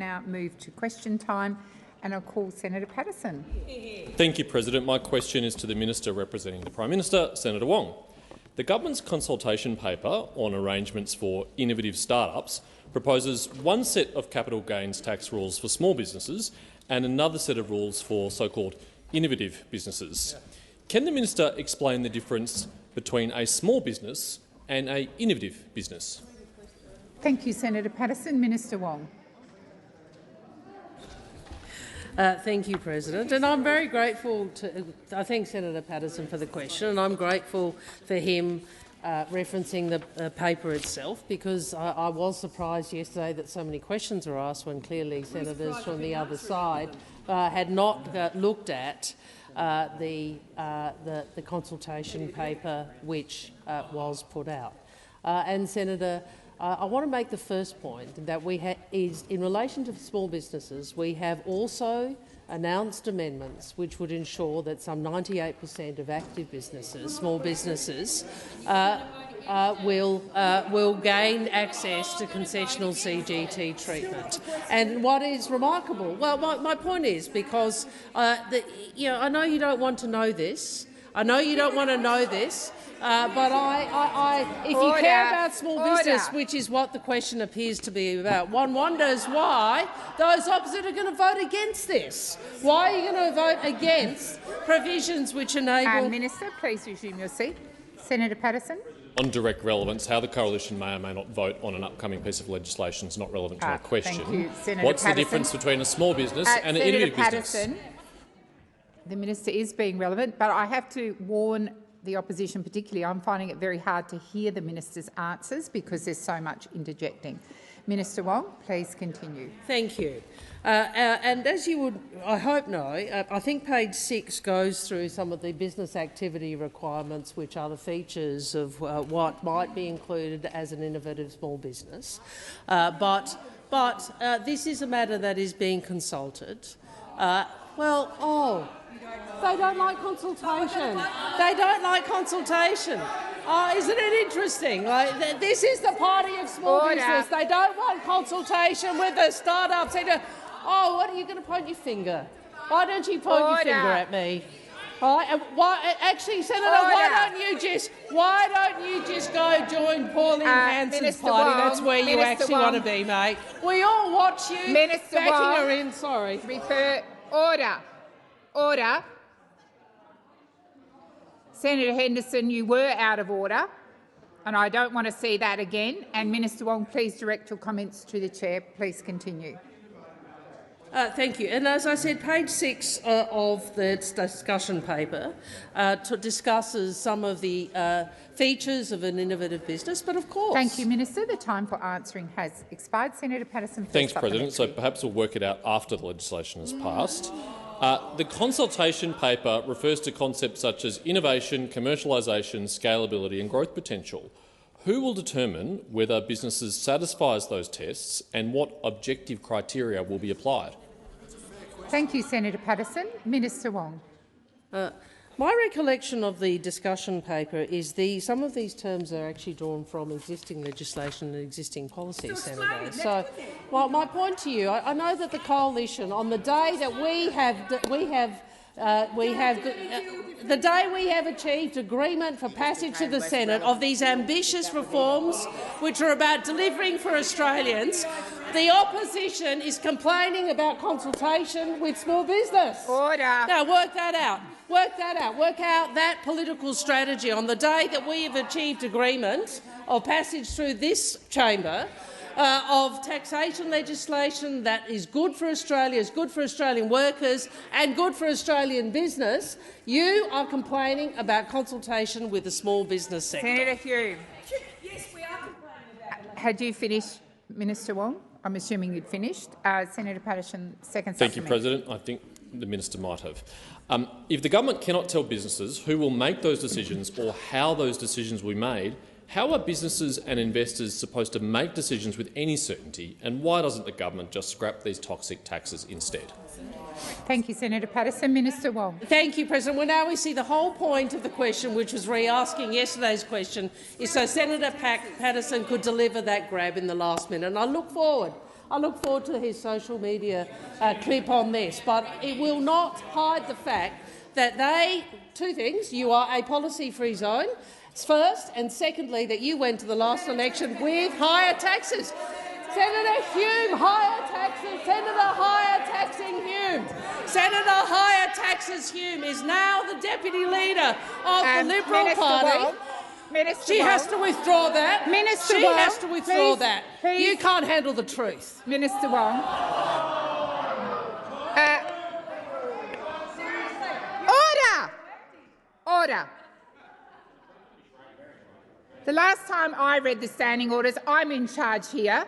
now move to question time, and I'll call Senator Patterson. Thank you, President. My question is to the Minister representing the Prime Minister, Senator Wong. The government's consultation paper on arrangements for innovative start-ups proposes one set of capital gains tax rules for small businesses and another set of rules for so-called innovative businesses. Can the Minister explain the difference between a small business and an innovative business? Thank you, Senator Patterson. Minister Wong. Thank you, President. And I'm very grateful to I thank Senator Patterson for the question, and I'm grateful for him referencing the paper itself, because I was surprised yesterday that so many questions were asked when clearly senators from the other side had not looked at the consultation paper which was put out. And Senator, I want to make the first point that is in relation to small businesses, we have also announced amendments which would ensure that some 98% of active businesses, small businesses, will gain access to concessional CGT treatment. And what is remarkable, well, my point is, because I know you don't want to know this. I know you don't want to know this. But if you care about small business, which is what the question appears to be about, one wonders why those opposite are going to vote against this. Why are you going to vote against provisions which enable— Minister, please resume your seat. Senator Patterson. On direct relevance, how the coalition may or may not vote on an upcoming piece of legislation is not relevant to our question. Thank you, Senator What's Patterson. the difference between a small business and an innovative business? The minister is being relevant, but I have to warn the opposition particularly, I'm finding it very hard to hear the minister's answers because there's so much interjecting. Minister Wong, please continue. Thank you. And as you would, I hope, know, I think page 6 goes through some of the business activity requirements which are the features of what might be included as an innovative small business. But this is a matter that is being consulted. They don't like consultation. They don't like consultation. Isn't it interesting? Like, this is the party of small business. They don't want consultation with the start-ups. They do. Oh, what are you going to point your finger? Why don't you point your finger at me? Actually, Senator, why don't you just go join Pauline Hanson's party? Wong, that's where you actually want to be, mate. We all watch you backing her in. Sorry. Order. Senator Henderson, you were out of order, and I don't want to see that again. And Minister Wong, please direct your comments to the chair. Please continue. Thank you. And as I said, page 6 of the discussion paper discusses some of the features of an innovative business, but of course— Thank you, Minister. The time for answering has expired. Senator Patterson, Thanks, President. So perhaps we'll work it out after the legislation is passed. The consultation paper refers to concepts such as innovation, commercialisation, scalability and growth potential. Who will determine whether businesses satisfy those tests and what objective criteria will be applied? Thank you, Senator Patterson. Minister Wong. My recollection of the discussion paper is some of these terms are actually drawn from existing legislation and existing policy, Senator. So, well, my point to you, I know that the coalition, on the day that the day we have achieved agreement for passage to the Senate of these ambitious reforms which are about delivering for Australians, the opposition is complaining about consultation with small business. Order. Now, work that out. Work that out. Work out that political strategy. On the day that we have achieved agreement of passage through this chamber of taxation legislation that is good for Australia, is good for Australian workers and good for Australian business, you are complaining about consultation with the small business sector. Senator Hume. Yes, we are complaining about it. Had you finished, Minister Wong? I'm assuming you'd finished. Senator Patterson, second Thank you, supplement. President. I think the minister might have. If the government cannot tell businesses who will make those decisions or how those decisions will be made, how are businesses and investors supposed to make decisions with any certainty, and why doesn't the government just scrap these toxic taxes instead? Thank you, Senator Patterson. Minister Wong. Thank you, President. Well, now we see the whole point of the question, which was re-asking yesterday's question, is so Senator Patterson could deliver that grab in the last minute. And I look forward I look forward to his social media clip on this, but it will not hide the fact that two things: you are a policy-free zone, first, and secondly, that you went to the last election with higher taxes. Senator Hume, higher taxes. Senator Higher Taxing Hume. Senator Higher Taxes Hume is now the deputy leader of the Liberal Party. She has to withdraw that. Minister she Wong, has to withdraw please, that. please. You can't handle the truth. Minister Wong. Order! Order. The last time I read the standing orders, I'm in charge here.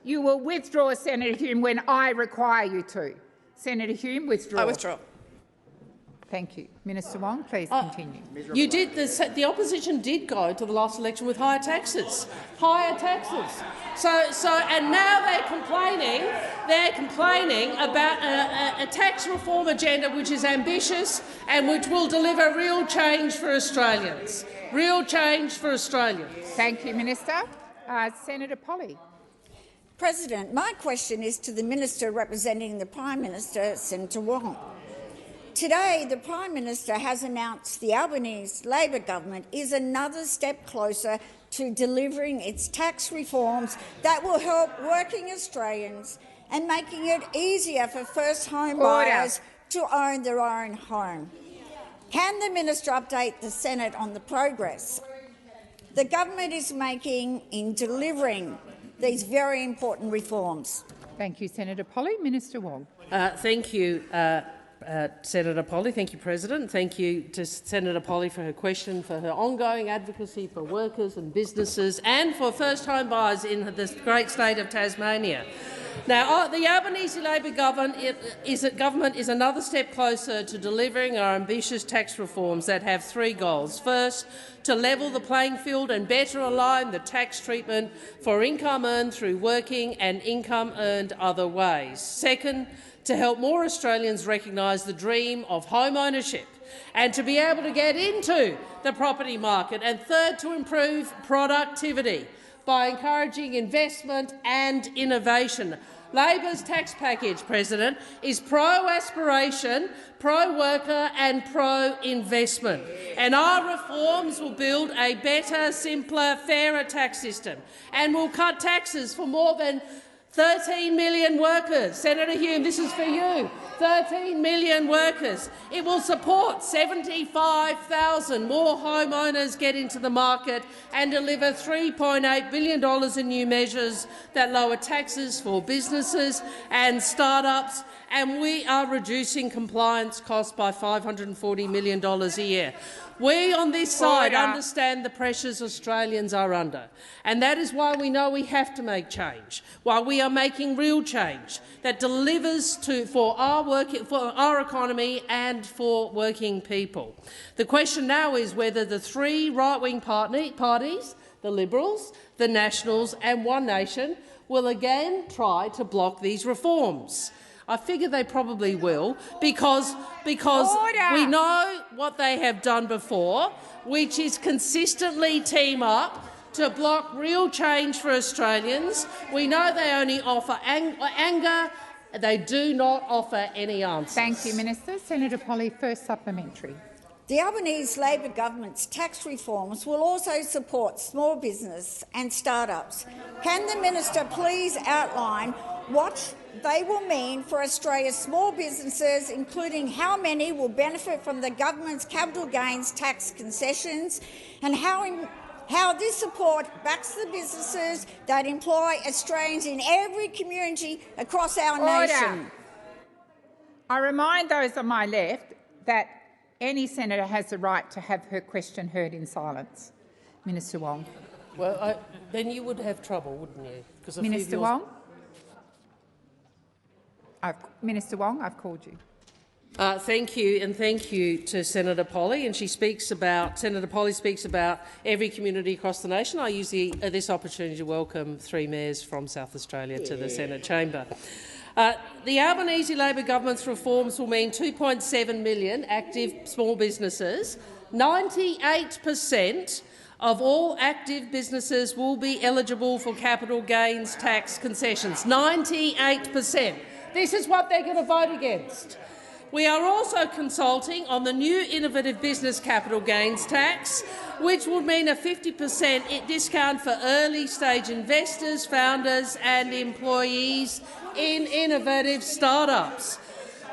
You will withdraw, Senator Hume, when I require you to. Senator Hume, withdraw. I withdraw. Thank you. Minister Wong, please continue. You did the opposition did go to the last election with higher taxes. Higher taxes. And now they're complaining. They're complaining about a tax reform agenda which is ambitious and which will deliver real change for Australians. Real change for Australians. Thank you, Minister. Senator Polley. President, my question is to the Minister representing the Prime Minister, Senator Wong. Today, the Prime Minister has announced the Albanese Labor government is another step closer to delivering its tax reforms that will help working Australians and making it easier for first home buyers to own their own home. Can the Minister update the Senate on the progress the government is making in delivering these very important reforms? Thank you, Senator Polley. Minister Wong. Thank you, Senator Polley. Thank you, President. Thank you to Senator Polley for her question, for her ongoing advocacy for workers and businesses and for first-home buyers in the great state of Tasmania. Now, the Albanese Labor government is another step closer to delivering our ambitious tax reforms that have three goals. First, to level the playing field and better align the tax treatment for income earned through working and income earned other ways. Second, to help more Australians recognise the dream of home ownership and to be able to get into the property market. And third, to improve productivity by encouraging investment and innovation. Labor's tax package, President, is pro-aspiration, pro-worker and pro-investment. And our reforms will build a better, simpler, fairer tax system and will cut taxes for more than 13 million workers. Senator Hume, this is for you. 13 million workers. It will support 75,000 more homeowners get into the market and deliver $3.8 billion in new measures that lower taxes for businesses and start-ups, and we are reducing compliance costs by $540 million a year. We on this side understand the pressures Australians are under, and that is why we know we have to make change, why we are making real change that delivers for our economy and for working people. The question now is whether the three right-wing parties, the Liberals, the Nationals and One Nation, will again try to block these reforms. I figure they probably will, because we know what they have done before, which is consistently team up to block real change for Australians. We know they only offer anger. They do not offer any answers. Thank you, Minister. Senator Polley, first supplementary. The Albanese Labor government's tax reforms will also support small business and start-ups. Can the Minister please outline what they will mean for Australia's small businesses, including how many will benefit from the government's capital gains tax concessions, and how this support backs the businesses that employ Australians in every community across our nation? I remind those on my left that any senator has the right to have her question heard in silence. Minister Wong. Well, then you would have trouble, wouldn't you? Minister Wong. Minister Wong, I've called you. Thank you, and thank you to Senator Polley. And Senator Polley speaks about every community across the nation. I use this opportunity to welcome three mayors from South Australia to the Senate chamber. The Albanese Labor government's reforms will mean 2.7 million active small businesses, 98% of all active businesses will be eligible for capital gains tax concessions. 98%. This is what they're going to vote against. We are also consulting on the new innovative business capital gains tax, which would mean a 50% discount for early-stage investors, founders and employees in innovative startups.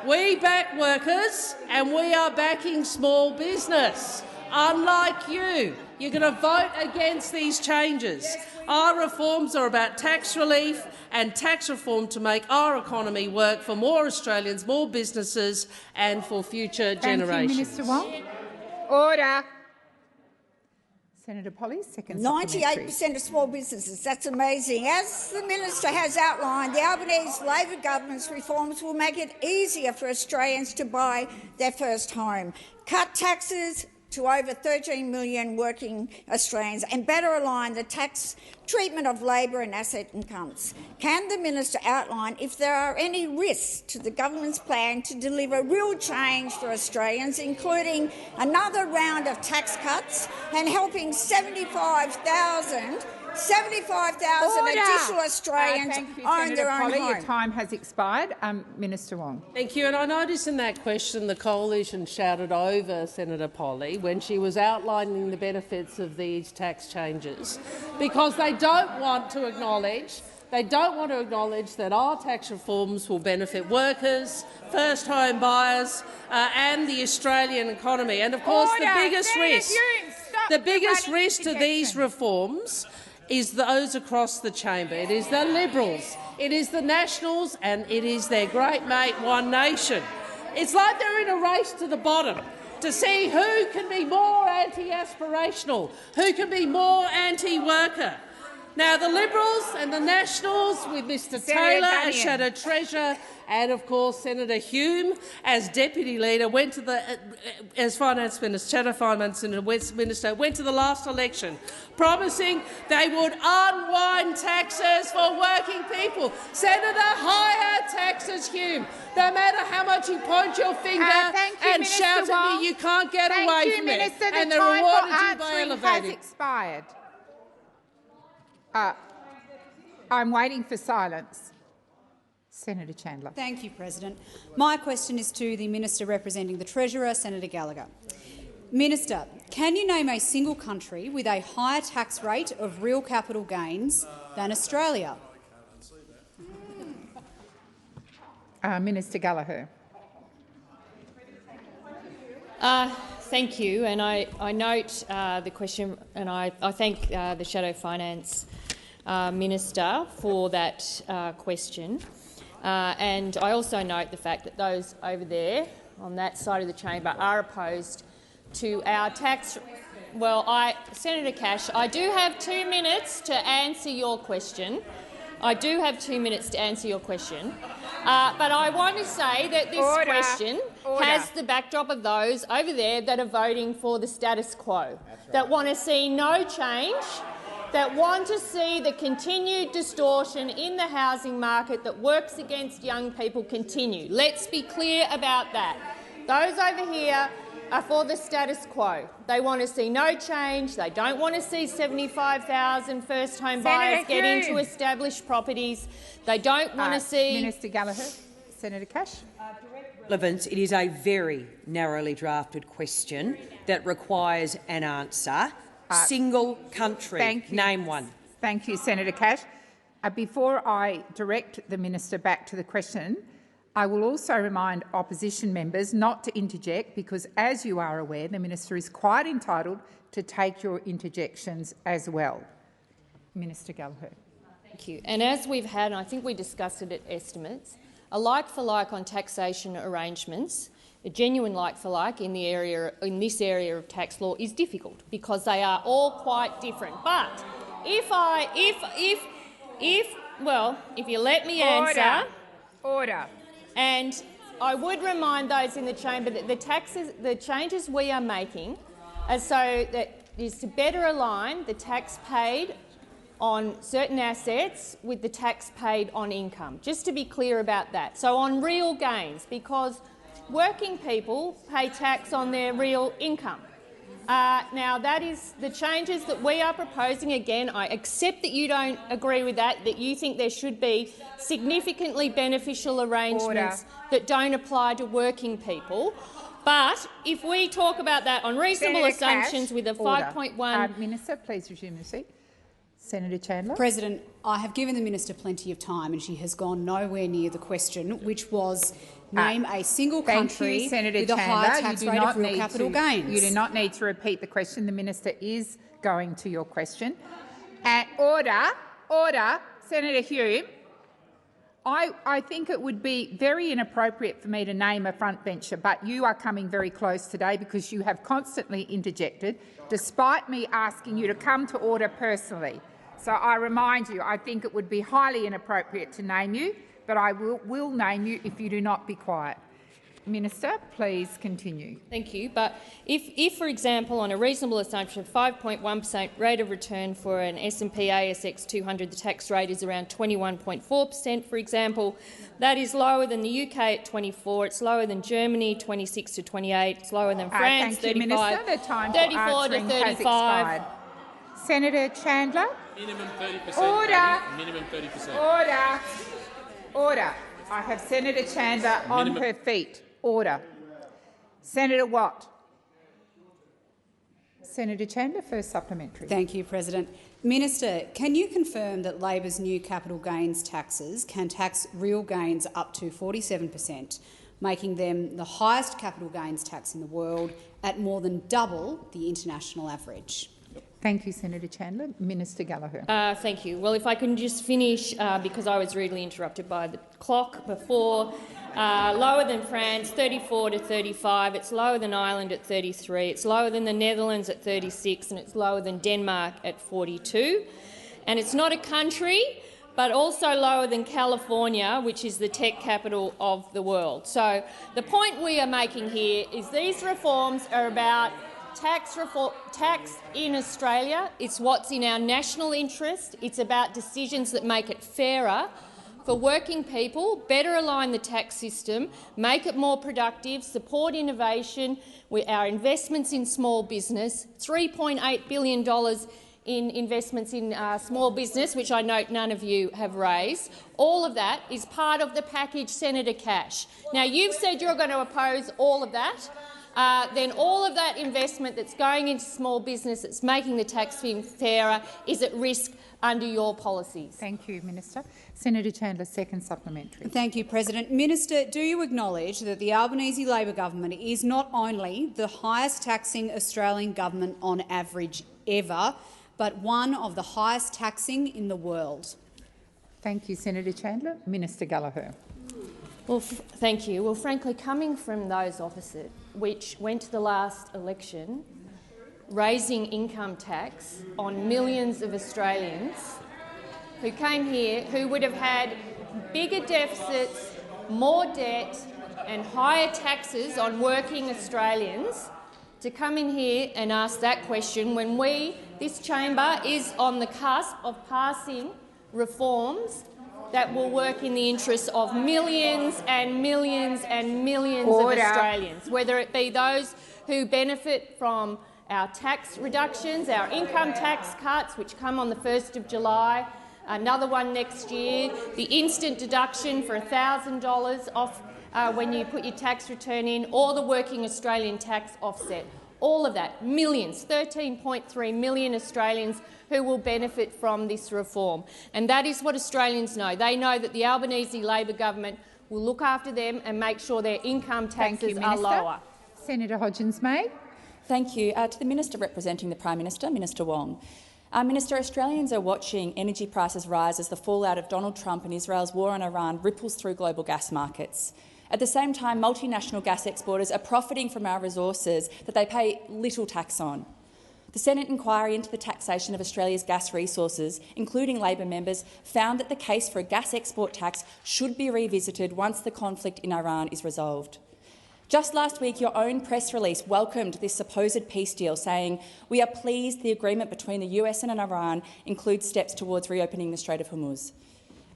We back workers and we are backing small business. Unlike you, you're going to vote against these changes. Our reforms are about tax relief and tax reform to make our economy work for more Australians, more businesses and for future generations. Thank you, Minister Wong. Order. Senator Polley, second supplementary. 98% of small businesses. That's amazing. As the minister has outlined, the Albanese Labor government's reforms will make it easier for Australians to buy their first home, cut taxes to over 13 million working Australians and better align the tax treatment of labour and asset incomes. Can the minister outline if there are any risks to the government's plan to deliver real change for Australians, including another round of tax cuts and helping 75,000 additional Australians own their own home? Your time has expired. Minister Wong. Thank you. And I noticed in that question the Coalition shouted over Senator Polley when she was outlining the benefits of these tax changes, because they don't want to acknowledge that our tax reforms will benefit workers, first home buyers and the Australian economy. And of course, the biggest risk to these reforms is those across the chamber. It is the Liberals, it is the Nationals and it is their great mate One Nation. It's like they're in a race to the bottom to see who can be more anti-aspirational, who can be more anti-worker. Now, the Liberals and the Nationals, with Mr Taylor as Shadow Treasurer and, of course, Senator Hume as Deputy Leader, went to the as Finance Minister, Shadow Finance Minister, went to the last election, promising they would unwind taxes for working people. Senator, higher taxes, Hume. No matter how much you point your finger and shout at me, you can't get away from it. And they're rewarded you by elevating. Has expired. I'm waiting for silence. Senator Chandler. Thank you, President. My question is to the Minister representing the Treasurer, Senator Gallagher. Minister, can you name a single country with a higher tax rate of real capital gains than Australia? Minister Gallagher. Thank you, and I note the question, and I thank the Shadow Finance Minister for that question. And I also note the fact that those over there on that side of the chamber are opposed to our tax. Well, Senator Cash, I do have 2 minutes to answer your question. But I want to say that this question has the backdrop of those over there that are voting for the status quo, that want to see no change, that want to see the continued distortion in the housing market that works against young people continue. Let's be clear about that. Those over here are for the status quo. They want to see no change. They don't want to see 75,000 first-home buyers get into established properties. They don't want to see— Minister Gallagher. Senator Cash. Relevance. It is a very narrowly drafted question that requires an answer. Single country. Thank you. Name one. Thank you, Senator Cash. Before I direct the minister back to the question, I will also remind opposition members not to interject because, as you are aware, the minister is quite entitled to take your interjections as well. Minister Gallagher. Thank you. And as we've had, and I think we discussed it at estimates, a like-for-like on taxation arrangements, a genuine like-for-like in this area of tax law is difficult because they are all quite different. But if you let me answer— Order. And I would remind those in the chamber that the changes we are making are so that is to better align the tax paid on certain assets with the tax paid on income, just to be clear about that. So on real gains, because working people pay tax on their real income. Now, that is the changes that we are proposing. Again, I accept that you don't agree with that you think there should be significantly beneficial arrangements that don't apply to working people. But if we talk about that on reasonable assumptions with a 5.1— Minister, please resume your seat. Senator Chandler. President, I have given the minister plenty of time and she has gone nowhere near the question, which was name a single country with a high tax rate of real capital gains. You do not need to repeat the question. The minister is going to your question. Order. Senator Hume, I think it would be very inappropriate for me to name a frontbencher, but you are coming very close today because you have constantly interjected, despite me asking you to come to order personally. So I remind you, I think it would be highly inappropriate to name you, but I will name you if you do not be quiet. Minister, please continue. Thank you. But if, for example, on a reasonable assumption of 5.1% rate of return for an S&P ASX 200, the tax rate is around 21.4%, for example, that is lower than the UK at 24. It's lower than Germany, 26 to 28. It's lower than France, 35. Minister, the time 34 to 35. Senator Chandler. Minimum 30%. Order. Minimum 30%. Order. I have Senator Chandler on her feet. Order. Senator Watt. Senator Chandler, first supplementary. Thank you, President. Minister, can you confirm that Labor's new capital gains taxes can tax real gains up to 47%, making them the highest capital gains tax in the world at more than double the international average? Thank you, Senator Chandler. Minister Gallagher. Thank you. Well, if I can just finish, because I was rudely interrupted by the clock before. Lower than France, 34 to 35. It's lower than Ireland at 33. It's lower than the Netherlands at 36, and it's lower than Denmark at 42. And it's not a country, but also lower than California, which is the tech capital of the world. So the point we are making here is these reforms are about tax in Australia. It's what's in our national interest. It's about decisions that make it fairer for working people, better align the tax system, make it more productive, support innovation with our investments in small business, $3.8 billion in investments in small business, which I note none of you have raised. All of that is part of the package, Senator Cash. Now, you've said you're going to oppose all of that. Then all of that investment that's going into small business, that's making the tax scheme fairer, is at risk under your policies. Thank you, Minister. Senator Chandler, second supplementary. Thank you, President. Minister, do you acknowledge that the Albanese Labor government is not only the highest taxing Australian government on average ever, but one of the highest taxing in the world? Thank you, Senator Chandler. Minister Gallagher. Well, thank you. Well, frankly, coming from those opposite, which went to the last election raising income tax on millions of Australians who came here, who would have had bigger deficits, more debt and higher taxes on working Australians, to come in here and ask that question when this chamber is on the cusp of passing reforms that will work in the interests of millions and millions and millions of Australians, whether it be those who benefit from our tax reductions, our income tax cuts, which come on the 1st of July, another one next year, the instant deduction for $1,000 off when you put your tax return in, or the working Australian tax offset. All of that, millions, 13.3 million Australians who will benefit from this reform. And that is what Australians know. They know that the Albanese Labor government will look after them and make sure their income taxes are lower. Senator Hodgins-May. Thank you. To the Minister representing the Prime Minister, Minister Wong. Minister, Australians are watching energy prices rise as the fallout of Donald Trump and Israel's war on Iran ripples through global gas markets. At the same time, multinational gas exporters are profiting from our resources that they pay little tax on. The Senate inquiry into the taxation of Australia's gas resources, including Labor members, found that the case for a gas export tax should be revisited once the conflict in Iran is resolved. Just last week, your own press release welcomed this supposed peace deal, saying, "We are pleased the agreement between the US and Iran includes steps towards reopening the Strait of Hormuz."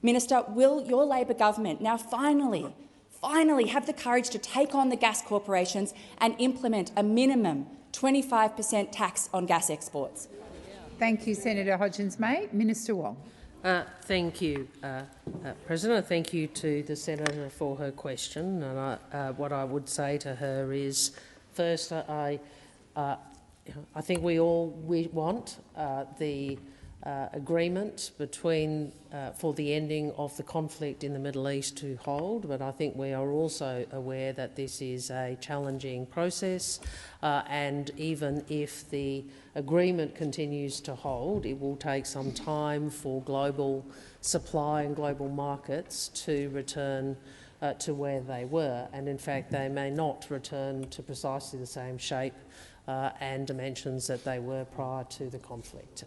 Minister, will your Labor government now finally have the courage to take on the gas corporations and implement a minimum 25% tax on gas exports? Thank you, Senator Hodgins-May. Minister Wong. Thank you, President. Thank you to the senator for her question. And what I would say to her is, first, I think we want the agreement for the ending of the conflict in the Middle East to hold, but I think we are also aware that this is a challenging process, and even if the agreement continues to hold, it will take some time for global supply and global markets to return to where they were, and in fact they may not return to precisely the same shape and dimensions that they were prior to the conflict.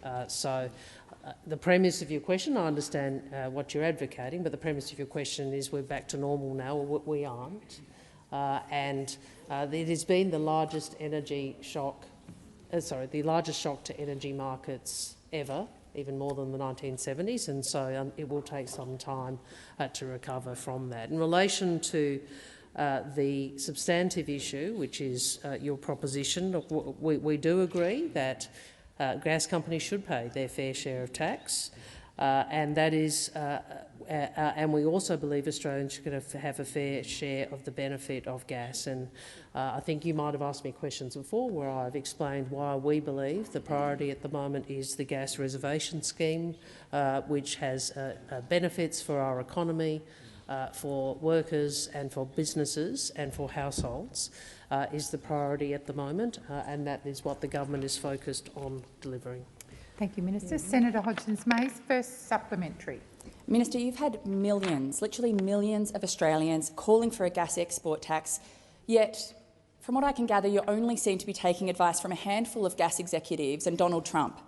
The premise of your question, I understand what you're advocating, but the premise of your question is we're back to normal now. We aren't. It has been the largest the largest shock to energy markets ever, even more than the 1970s, and so it will take some time to recover from that. In relation to the substantive issue, which is your proposition, we do agree that gas companies should pay their fair share of tax, and that is, and we also believe Australians should have a fair share of the benefit of gas. And I think you might have asked me questions before where I've explained why we believe the priority at the moment is the gas reservation scheme, which has benefits for our economy, for workers and for businesses and for households, is the priority at the moment, and that is what the government is focused on delivering. Thank you, Minister. Senator Hodgins-May's first supplementary. Minister, you've had millions, literally millions of Australians calling for a gas export tax, yet from what I can gather, you only seem to be taking advice from a handful of gas executives and Donald Trump.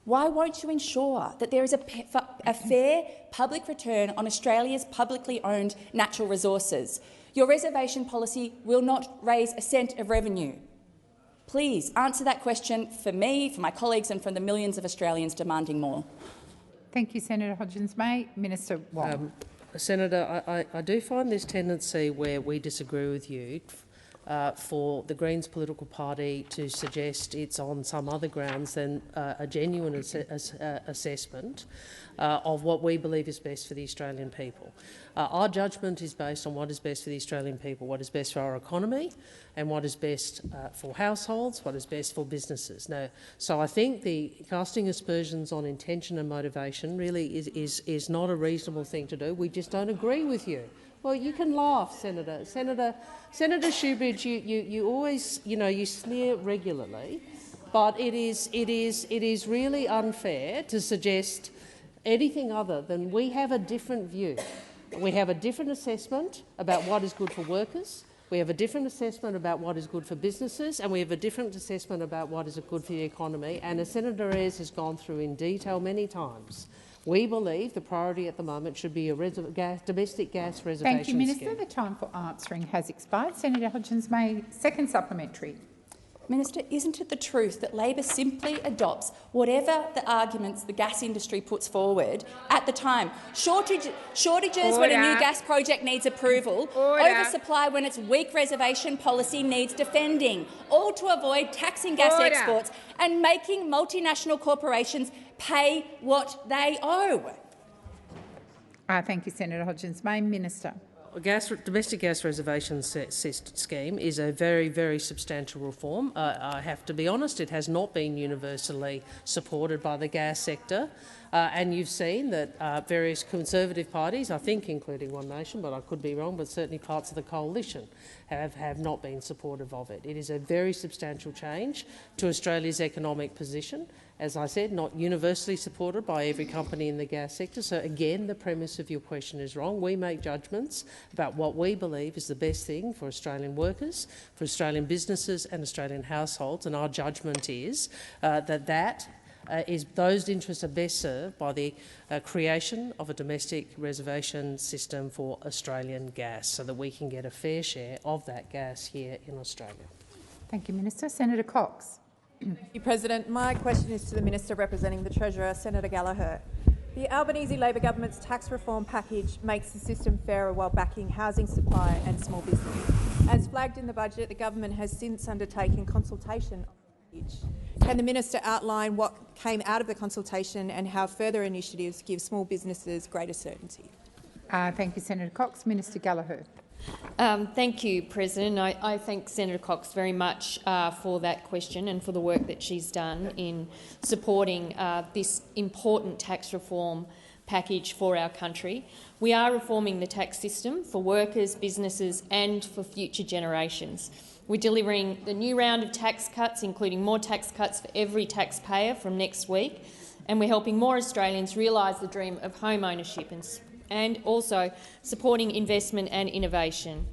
Why won't you ensure that there is a fair public return on Australia's publicly owned natural resources? Your reservation policy will not raise a cent of revenue. Please answer that question for me, for my colleagues and from the millions of Australians demanding more. Thank you, Senator Hodgins-May. Minister Wong. Senator, I do find this tendency where we disagree with you for the Greens political party to suggest it's on some other grounds than a genuine assessment of what we believe is best for the Australian people. Our judgment is based on what is best for the Australian people, what is best for our economy and what is best for households, what is best for businesses. So I think the casting aspersions on intention and motivation really is not a reasonable thing to do. We just don't agree with you. Well, you can laugh, Senator Shoebridge. You always, you sneer regularly, but it is really unfair to suggest anything other than we have a different view. We have a different assessment about what is good for workers. We have a different assessment about what is good for businesses, and we have a different assessment about what is good for the economy. And as Senator Ayres has gone through in detail many times, we believe the priority at the moment should be a domestic gas reservation Thank you, Minister. scheme. The time for answering has expired. Senator Hodgins-May, second supplementary. Minister, isn't it the truth that Labor simply adopts whatever the arguments the gas industry puts forward at the time? Shortages when a new gas project needs approval, oversupply when its weak reservation policy needs defending, all to avoid taxing gas exports and making multinational corporations pay what they owe. Thank you, Senator Hodgins-May. Minister. Domestic gas reservation scheme is a very, very substantial reform. I have to be honest, it has not been universally supported by the gas sector. And you've seen that various Conservative parties, I think including One Nation, but I could be wrong, but certainly parts of the coalition have not been supportive of it. It is a very substantial change to Australia's economic position. As I said, not universally supported by every company in the gas sector. So again, the premise of your question is wrong. We make judgments about what we believe is the best thing for Australian workers, for Australian businesses and Australian households, and our judgment is those interests are best served by the creation of a domestic reservation system for Australian gas so that we can get a fair share of that gas here in Australia. Thank you, Minister. Senator Cox. Thank you, President. My question is to the Minister representing the Treasurer, Senator Gallagher. The Albanese Labor government's tax reform package makes the system fairer while backing housing supply and small business. As flagged in the budget, the government has since undertaken consultation on the package. Can the minister outline what came out of the consultation and how further initiatives give small businesses greater certainty? Thank you, Senator Cox. Minister Gallagher. Thank you, President. I thank Senator Cox very much for that question and for the work that she's done in supporting this important tax reform package for our country. We are reforming the tax system for workers, businesses and for future generations. We're delivering the new round of tax cuts, including more tax cuts for every taxpayer from next week, and we're helping more Australians realise the dream of home ownership and also supporting investment and innovation.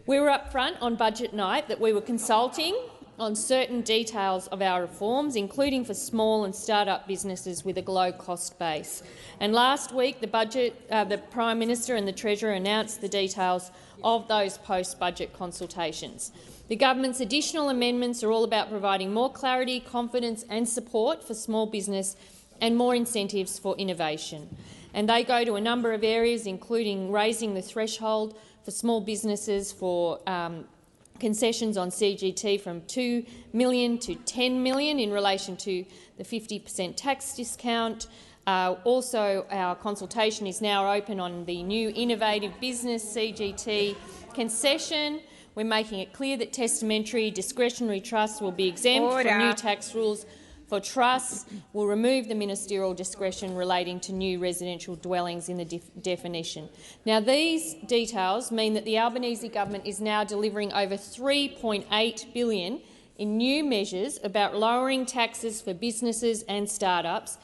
We were upfront on budget night that we were consulting on certain details of our reforms, including for small and start-up businesses with a low-cost base. And last week, the Prime Minister and the Treasurer announced the details of those post-budget consultations. The government's additional amendments are all about providing more clarity, confidence and support for small business and more incentives for innovation. And they go to a number of areas, including raising the threshold for small businesses for concessions on CGT from $2 million to $10 million in relation to the 50% tax discount. Also, our consultation is now open on the new innovative business CGT concession. We're making it clear that testamentary discretionary trusts will be exempt from new tax rules for trusts. Will remove the ministerial discretion relating to new residential dwellings in the definition. Now, these details mean that the Albanese government is now delivering over $3.8 billion in new measures about lowering taxes for businesses and start-ups,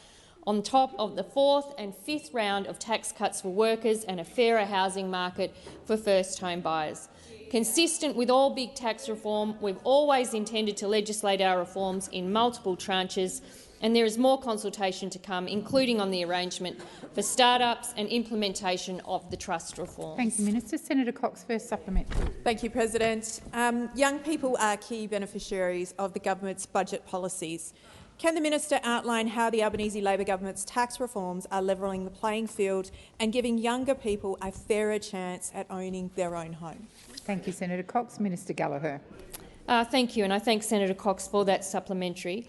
on top of the fourth and fifth round of tax cuts for workers and a fairer housing market for first home buyers. Consistent with all big tax reform, we've always intended to legislate our reforms in multiple tranches, and there is more consultation to come, including on the arrangement for start-ups and implementation of the trust reform. Thank you, Minister. Senator Cox, first supplementary. Thank you, President. Young people are key beneficiaries of the government's budget policies. Can the minister outline how the Albanese Labor government's tax reforms are levelling the playing field and giving younger people a fairer chance at owning their own home? Thank you, Senator Cox. Minister Gallagher. Thank you, and I thank Senator Cox for that supplementary.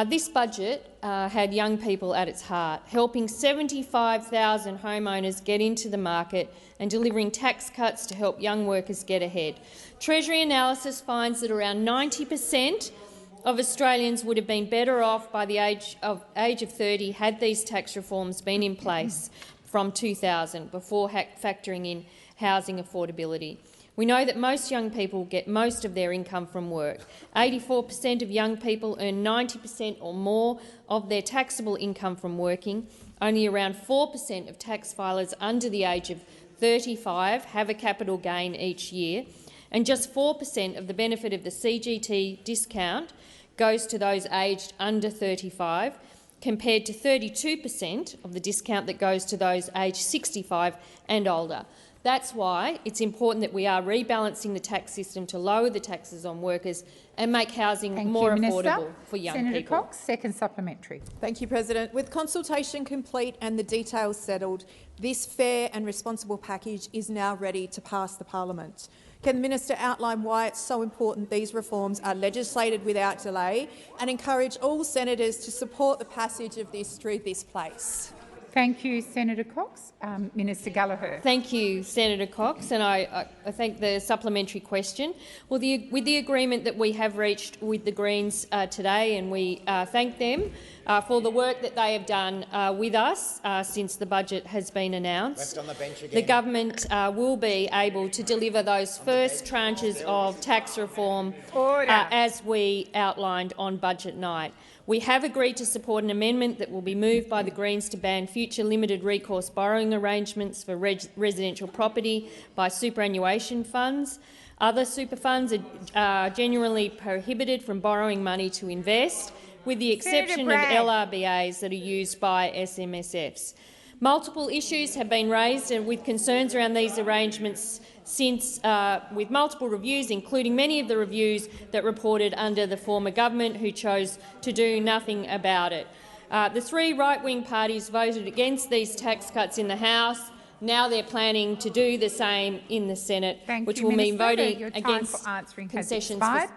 This budget had young people at its heart, helping 75,000 homeowners get into the market and delivering tax cuts to help young workers get ahead. Treasury analysis finds that around 90% of Australians would have been better off by the age of 30 had these tax reforms been in place from 2000, before factoring in housing affordability. We know that most young people get most of their income from work. 84% of young people earn 90% or more of their taxable income from working. Only around 4% of tax filers under the age of 35 have a capital gain each year, and just 4% of the benefit of the CGT discount goes to those aged under 35, compared to 32% of the discount that goes to those aged 65 and older. That's why it's important that we are rebalancing the tax system to lower the taxes on workers and make housing more affordable for young people. Senator Cox, second supplementary. Thank you, President. With consultation complete and the details settled, this fair and responsible package is now ready to pass the parliament. Can the minister outline why it's so important these reforms are legislated without delay and encourage all senators to support the passage of this through this place? Thank you, Senator Cox. Minister Gallagher. Thank you, Senator Cox, and I thank the supplementary question. Well, with the agreement that we have reached with the Greens today, and we thank them for the work that they have done with us since the budget has been announced, the government will be able to deliver those first tranches of tax reform as we outlined on budget night. We have agreed to support an amendment that will be moved by the Greens to ban future limited recourse borrowing arrangements for residential property by superannuation funds. Other super funds are generally prohibited from borrowing money to invest, with the exception of LRBAs that are used by SMSFs. Multiple issues have been raised with concerns around these arrangements since, with multiple reviews, including many of the reviews that reported under the former government, who chose to do nothing about it. The three right-wing parties voted against these tax cuts in the House. Now they're planning to do the same in the Senate, which will mean voting against concessions. I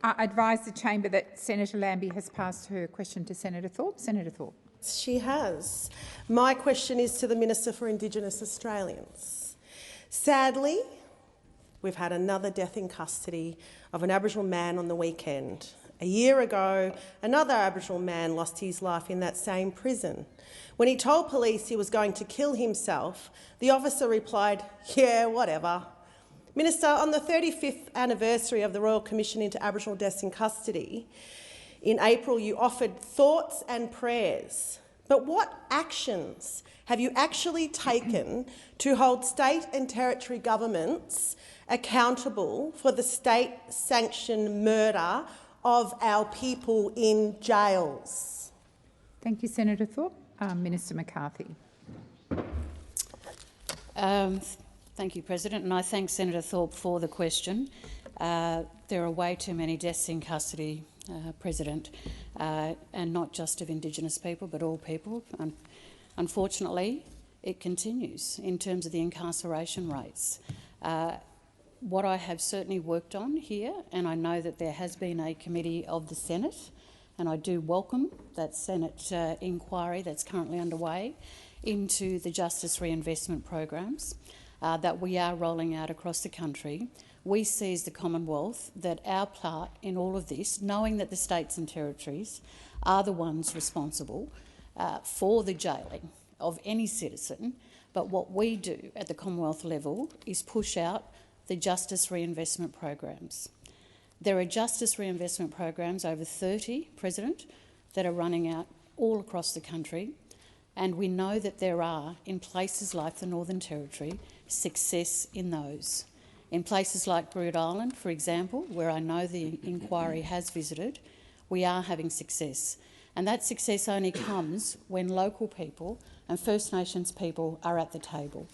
advise the chamber that Senator Lambie has passed her question to Senator Thorpe. Senator Thorpe. She has. My question is to the Minister for Indigenous Australians. Sadly, we've had another death in custody of an Aboriginal man on the weekend. A year ago, another Aboriginal man lost his life in that same prison. When he told police he was going to kill himself, the officer replied, "Yeah, whatever." Minister, on the 35th anniversary of the Royal Commission into Aboriginal Deaths in Custody, in April you offered thoughts and prayers. But what actions have you actually taken to hold state and territory governments accountable for the state-sanctioned murder of our people in jails? Thank you, Senator Thorpe. Minister McCarthy. Thank you, President, and I thank Senator Thorpe for the question. There are way too many deaths in custody, President, and not just of Indigenous people but all people. Unfortunately, it continues in terms of the incarceration rates. What I have certainly worked on here, and I know that there has been a committee of the Senate, and I do welcome that Senate inquiry that's currently underway into the justice reinvestment programs that we are rolling out across the country. We see as the Commonwealth that our part in all of this, knowing that the states and territories are the ones responsible for the jailing of any citizen, but what we do at the Commonwealth level is push out the justice reinvestment programs. There are justice reinvestment programs, over 30, President, that are running out all across the country, and we know that there are, in places like the Northern Territory, success in those. In places like Groote Eylandt, for example, where I know the inquiry has visited, we are having success. And that success only comes when local people and First Nations people are at the table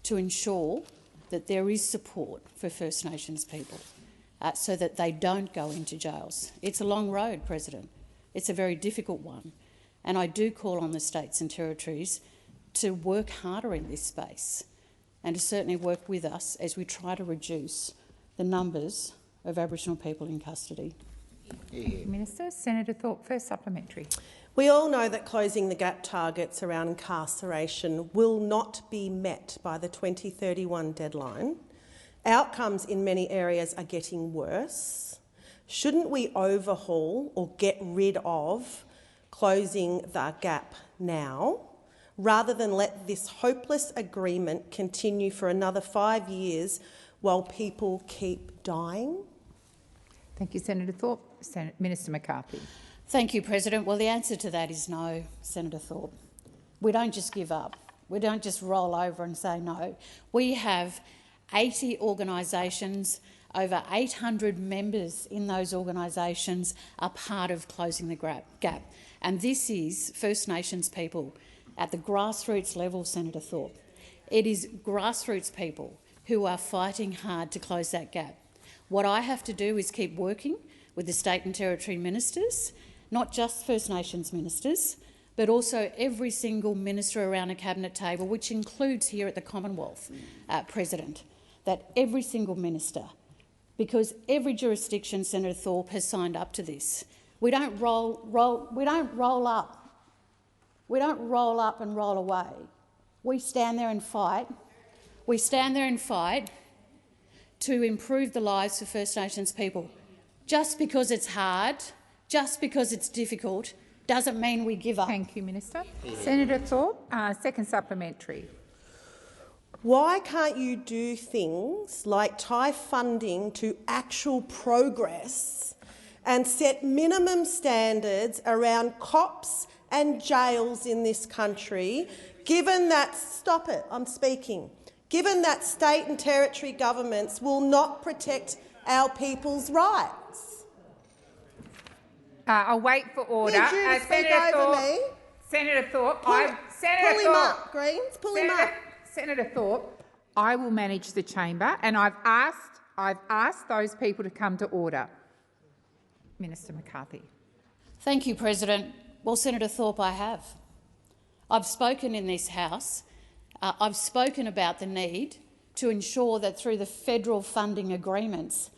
to ensure that there is support for First Nations people so that they don't go into jails. It's a long road, President. It's a very difficult one. And I do call on the states and territories to work harder in this space and to certainly work with us as we try to reduce the numbers of Aboriginal people in custody. Minister. Senator Thorpe, first supplementary. We all know that closing the gap targets around incarceration will not be met by the 2031 deadline. Outcomes in many areas are getting worse. Shouldn't we overhaul or get rid of closing the gap now, rather than let this hopeless agreement continue for another 5 years while people keep dying? Thank you, Senator Thorpe. Minister McCarthy. Thank you, President. Well, the answer to that is no, Senator Thorpe. We don't just give up. We don't just roll over and say no. We have 80 organisations, over 800 members in those organisations are part of closing the gap. And this is First Nations people at the grassroots level, Senator Thorpe. It is grassroots people who are fighting hard to close that gap. What I have to do is keep working with the state and territory ministers, not just First Nations ministers, but also every single minister around a cabinet table, which includes here at the Commonwealth, President, that every single minister, because every jurisdiction, Senator Thorpe, has signed up to this. We don't roll up. We don't roll up and roll away. We stand there and fight. We stand there and fight to improve the lives of First Nations people. Just because it's hard, just because it's difficult, doesn't mean we give up. Thank you, Minister. Senator Thorpe, second supplementary. Why can't you do things like tie funding to actual progress and set minimum standards around cops and jails in this country, given that— stop it, I'm speaking— given that state and territory governments will not protect our people's rights? I'll wait for order. Need you to speak over me. Senator Thorpe, pull him up, Greens. Pull him up. Senator Thorpe, I will manage the chamber, and I've asked those people to come to order. Minister McCarthy. Thank you, President. Well, Senator Thorpe, I have. I've spoken in this House. I've spoken about the need to ensure that through the federal funding agreements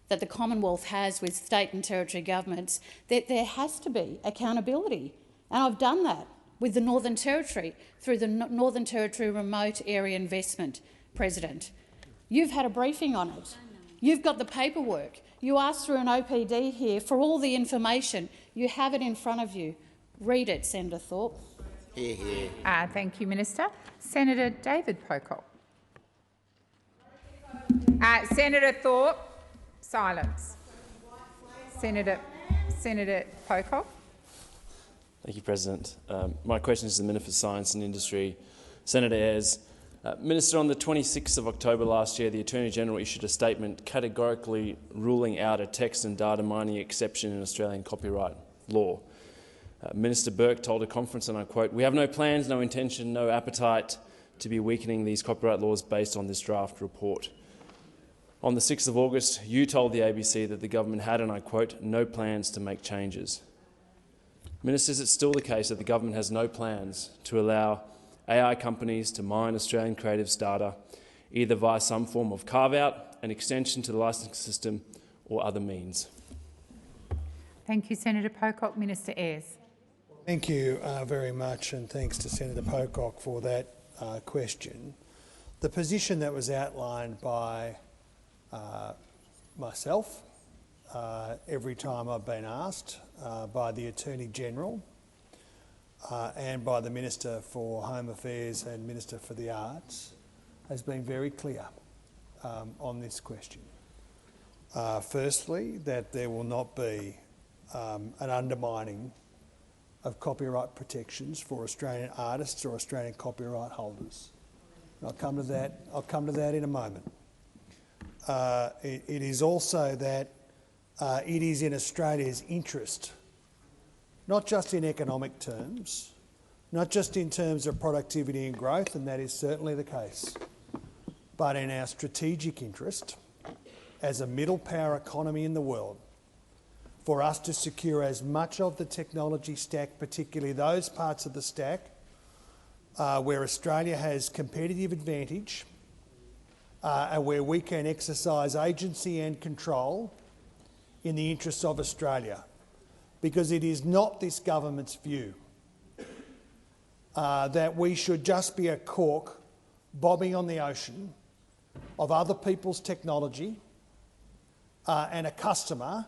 that the Commonwealth has with state and territory governments, that there has to be accountability. And I've done that with the Northern Territory through the Northern Territory Remote Area Investment, President. You've had a briefing on it. You've got the paperwork. You asked through an OPD here for all the information. You have it in front of you. Read it, Senator Thorpe. Thank you, Minister. Senator David Pocock. Senator Thorpe, silence. Senator Pocock. Thank you, President. My question is to the Minister for Science and Industry, Senator Ayres. Minister, on the 26th of October last year, the Attorney-General issued a statement categorically ruling out a text and data mining exception in Australian copyright law. Minister Burke told a conference, and I quote, "We have no plans, no intention, no appetite to be weakening these copyright laws based on this draft report." On the 6th of August, you told the ABC that the government had, and I quote, "no plans to make changes." Minister, is it still the case that the government has no plans to allow AI companies to mine Australian creatives' data, either via some form of carve-out, an extension to the licensing system, or other means? Thank you, Senator Pocock. Minister Ayres. Thank you very much, and thanks to Senator Pocock for that question. The position that was outlined by myself every time I've been asked by the Attorney-General and by the Minister for Home Affairs and Minister for the Arts has been very clear on this question. Firstly, that there will not be an undermining of copyright protections for Australian artists or Australian copyright holders. And I'll come to that in a moment. It is also that it is in Australia's interest, not just in economic terms, not just in terms of productivity and growth, and that is certainly the case, but in our strategic interest as a middle power economy in the world, for us to secure as much of the technology stack, particularly those parts of the stack where Australia has competitive advantage and where we can exercise agency and control in the interests of Australia. Because it is not this government's view that we should just be a cork bobbing on the ocean of other people's technology and a customer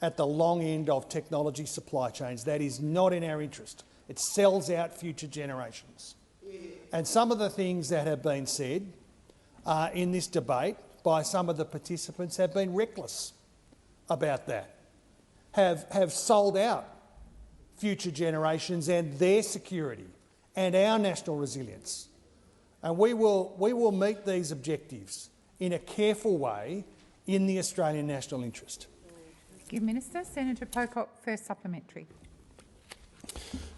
at the long end of technology supply chains. That is not in our interest. It sells out future generations. And some of the things that have been said in this debate by some of the participants have been reckless about that, have sold out future generations and their security and our national resilience. And we will meet these objectives in a careful way in the Australian national interest. Thank you, Minister. Senator Pocock, first supplementary.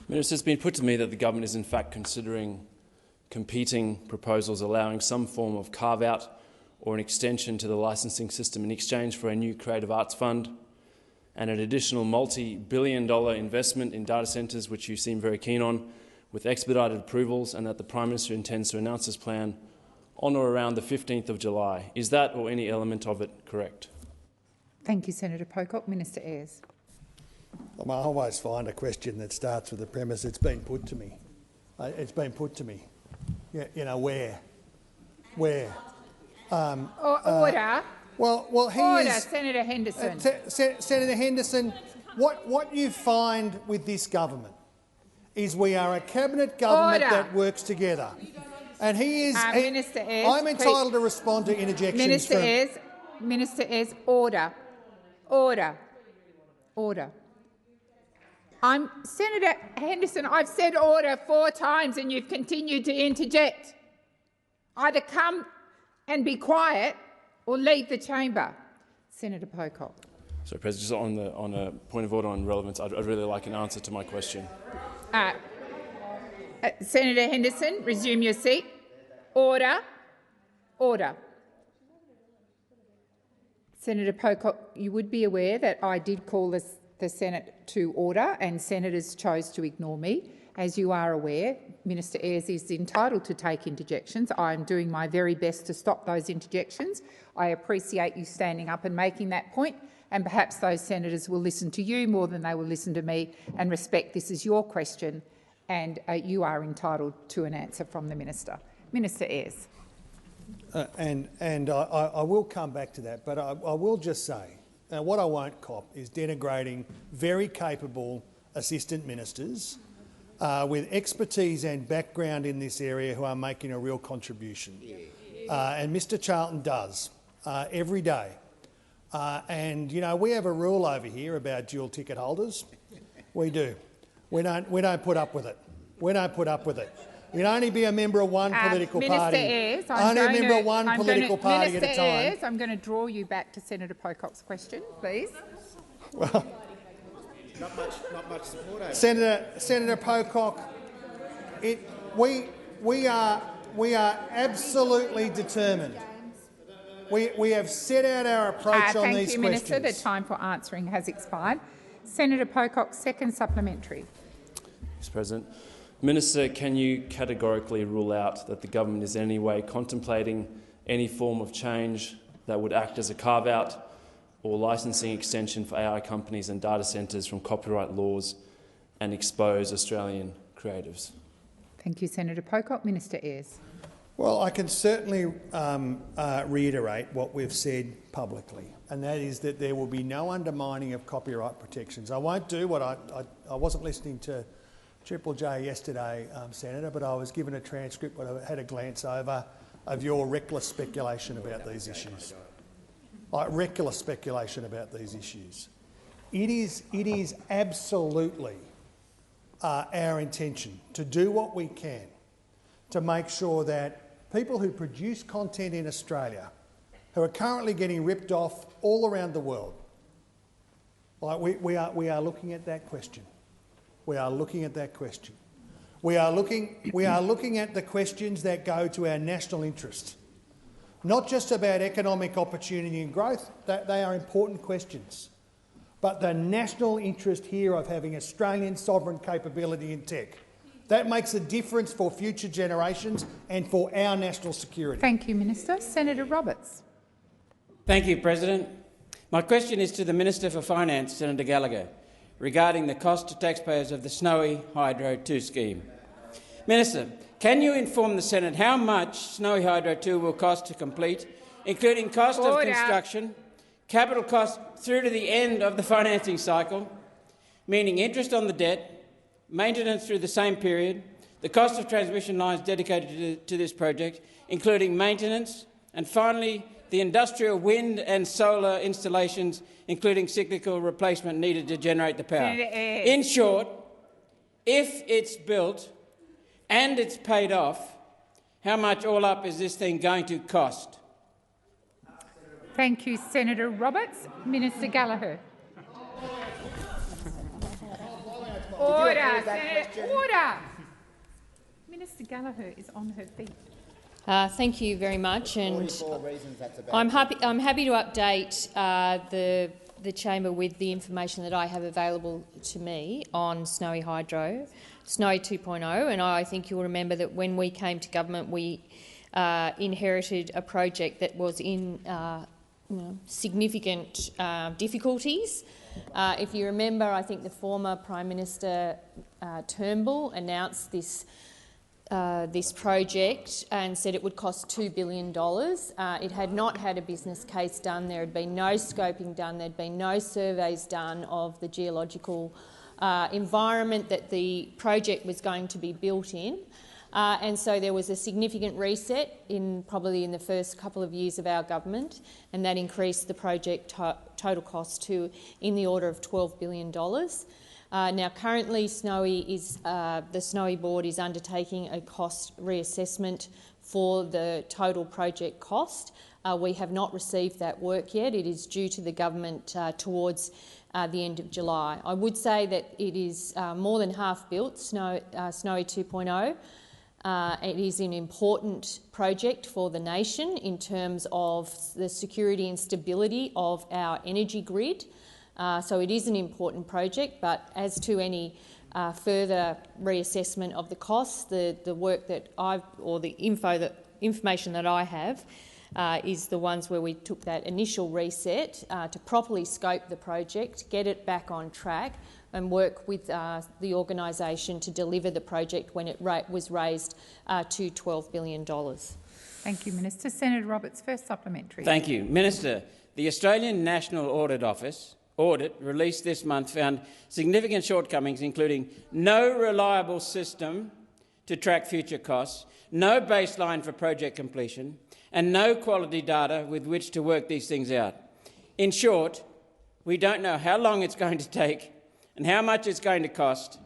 Minister, it's been put to me that the government is in fact considering competing proposals allowing some form of carve-out or an extension to the licensing system in exchange for a new Creative Arts Fund and an additional multi-billion-dollar investment in data centres, which you seem very keen on, with expedited approvals, and that the Prime Minister intends to announce this plan on or around the 15th of July. Is that or any element of it correct? Thank you, Senator Pocock. Minister Ayres. I always find a question that starts with the premise, it's been put to me. It's been put to me. You know, where? Order. Well, he Order, is, Senator Henderson. Senator Henderson, what you find with this government is we are a cabinet government that works together. And he is... Minister Ayres, I'm entitled to respond to interjections. Minister Ayres, order. Order. Order. Senator Henderson, I've said order 4 times and you've continued to interject. Either come and be quiet or leave the chamber. Senator Pocock. So, President, just on a point of order on relevance, I'd really like an answer to my question. Senator Henderson, resume your seat. Order. Order. Senator Pocock, you would be aware that I did call the Senate to order, and senators chose to ignore me. As you are aware, Minister Ayres is entitled to take interjections. I am doing my very best to stop those interjections. I appreciate you standing up and making that point, and perhaps those senators will listen to you more than they will listen to me and respect this is your question, and you are entitled to an answer from the minister. Minister Ayres. I will come back to that, but I will just say, what I won't cop is denigrating very capable assistant ministers with expertise and background in this area who are making a real contribution. And Mr Charlton does every day. And, you know, we have a rule over here about dual ticket holders. We do. We don't put up with it. We don't put up with it. You can only be a member of one political party. Ayres, only a member of one political party Minister at a time. Ayres, I'm going to draw you back to Senator Pocock's question, please. Well, not much support over Senator Pocock, we are absolutely determined. We have set out our approach on these questions. Thank you, Minister. The time for answering has expired. Senator Pocock, second supplementary. Mr President. Minister, can you categorically rule out that the government is in any way contemplating any form of change that would act as a carve-out or licensing extension for AI companies and data centres from copyright laws and expose Australian creatives? Thank you, Senator Pocock. Minister Ayres. Well, I can certainly reiterate what we've said publicly, and that is that there will be no undermining of copyright protections. I won't do what I wasn't listening to Triple J yesterday, Senator, but I was given a transcript, but I had a glance over of your reckless speculation about these issues. Reckless speculation about these issues. It is absolutely our intention to do what we can to make sure that people who produce content in Australia, who are currently getting ripped off all around the world, we are looking at that question. We are looking at that question. We are looking at the questions that go to our national interest, not just about economic opportunity and growth. They are important questions, but the national interest here of having Australian sovereign capability in tech. That makes a difference for future generations and for our national security. Thank you, Minister. Senator Roberts. Thank you, President. My question is to the Minister for Finance, Senator Gallagher, regarding the cost to taxpayers of the Snowy Hydro 2 scheme. Minister, can you inform the Senate how much Snowy Hydro 2 will cost to complete, including cost of construction, capital costs through to the end of the financing cycle, meaning interest on the debt, maintenance through the same period, the cost of transmission lines dedicated to this project, including maintenance, and finally, the industrial wind and solar installations, including cyclical replacement needed to generate the power. In short, if it's built and it's paid off, how much all up is this thing going to cost? Thank you, Senator Roberts. Minister Gallagher. Order, Senator, order. Minister Gallagher is on her feet. Thank you very much, and I'm happy to update the chamber with the information that I have available to me on Snowy Hydro, Snowy 2.0, and I think you'll remember that when we came to government, we inherited a project that was in significant difficulties. If you remember, I think the former Prime Minister Turnbull announced this project and said it would cost $2 billion. It had not had a business case done. There had been no scoping done. There had been no surveys done of the geological environment that the project was going to be built in. And so there was a significant reset probably in the first couple of years of our government, and that increased the project total cost to in the order of $12 billion. Now, currently, the Snowy Board is undertaking a cost reassessment for the total project cost. We have not received that work yet. It is due to the government towards the end of July. I would say that it is more than half built, Snowy 2.0. It is an important project for the nation in terms of the security and stability of our energy grid. So it is an important project, but as to any further reassessment of the costs, the work that the information that I have is the ones where we took that initial reset to properly scope the project, get it back on track and work with the organisation to deliver the project when it was raised to $12 billion. Thank you, Minister. Senator Roberts, first supplementary. Thank you. Minister, the Australian National Audit Office audit released this month found significant shortcomings, including no reliable system to track future costs, no baseline for project completion, and no quality data with which to work these things out. In short, we don't know how long it's going to take and how much it's going to cost.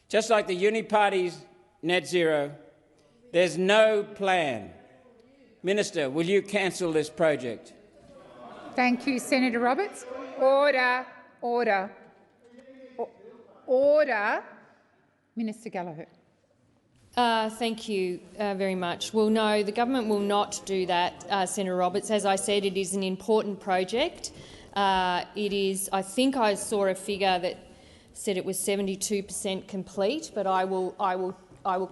Just like the Uniparty's net zero, there's no plan. Minister, will you cancel this project? Thank you, Senator Roberts. Order. Order. Order. Minister Gallagher. Thank you very much. Well, no, the government will not do that, Senator Roberts. As I said, it is an important project. It is. I think I saw a figure that said it was 72% complete, but I will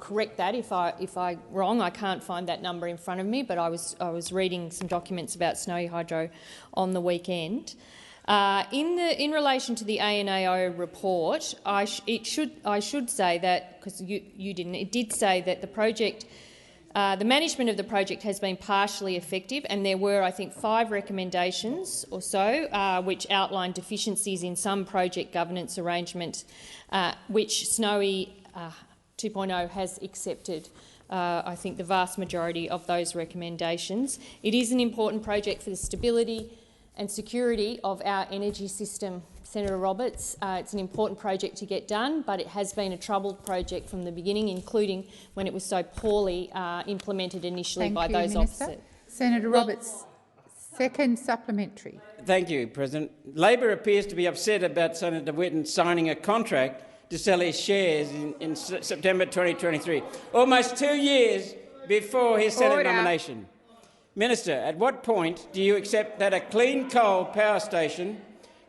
correct that if I'm wrong. I can't find that number in front of me, but I was reading some documents about Snowy Hydro on the weekend. In relation to the ANAO report, I should say that, because you didn't, it did say that the project, the management of the project has been partially effective, and there were, I think, 5 recommendations or so which outlined deficiencies in some project governance arrangements, which Snowy 2.0 has accepted. I think the vast majority of those recommendations. It is an important project for the stability and security of our energy system, Senator Roberts. It's an important project to get done, but it has been a troubled project from the beginning, including when it was so poorly implemented initially by those officers. Senator Roberts, second supplementary. Thank you, President. Labor appears to be upset about Senator Whitten signing a contract to sell his shares in September 2023, almost 2 years before his Senate nomination. Minister, at what point do you accept that a clean coal power station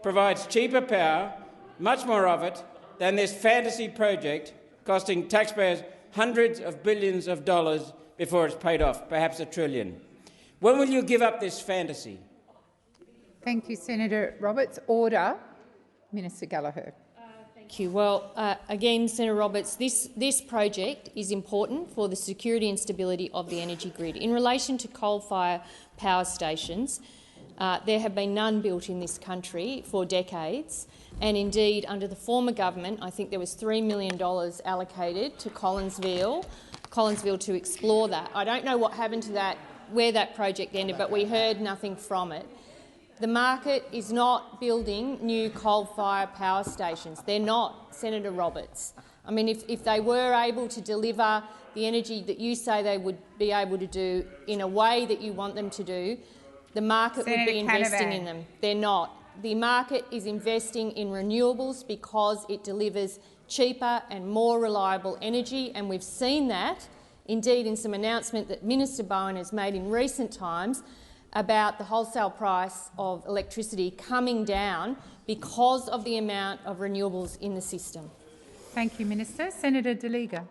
provides cheaper power, much more of it, than this fantasy project costing taxpayers hundreds of billions of dollars before it's paid off, perhaps $1 trillion? When will you give up this fantasy? Thank you, Senator Roberts. Order. Minister Gallagher. Thank you. Well, again, Senator Roberts, this project is important for the security and stability of the energy grid. In relation to coal-fired power stations, there have been none built in this country for decades, and indeed, under the former government, I think there was $3 million allocated to Collinsville to explore that. I don't know what happened to that, where that project ended, but we heard nothing from it. The market is not building new coal-fired power stations. They're not, Senator Roberts. I mean, if they were able to deliver the energy that you say they would be able to do in a way that you want them to do, the market would be investing in them. They're not. The market is investing in renewables because it delivers cheaper and more reliable energy, and we've seen that, indeed, in some announcement that Minister Bowen has made in recent times about the wholesale price of electricity coming down because of the amount of renewables in the system. Thank you, Minister. Senator De Liga.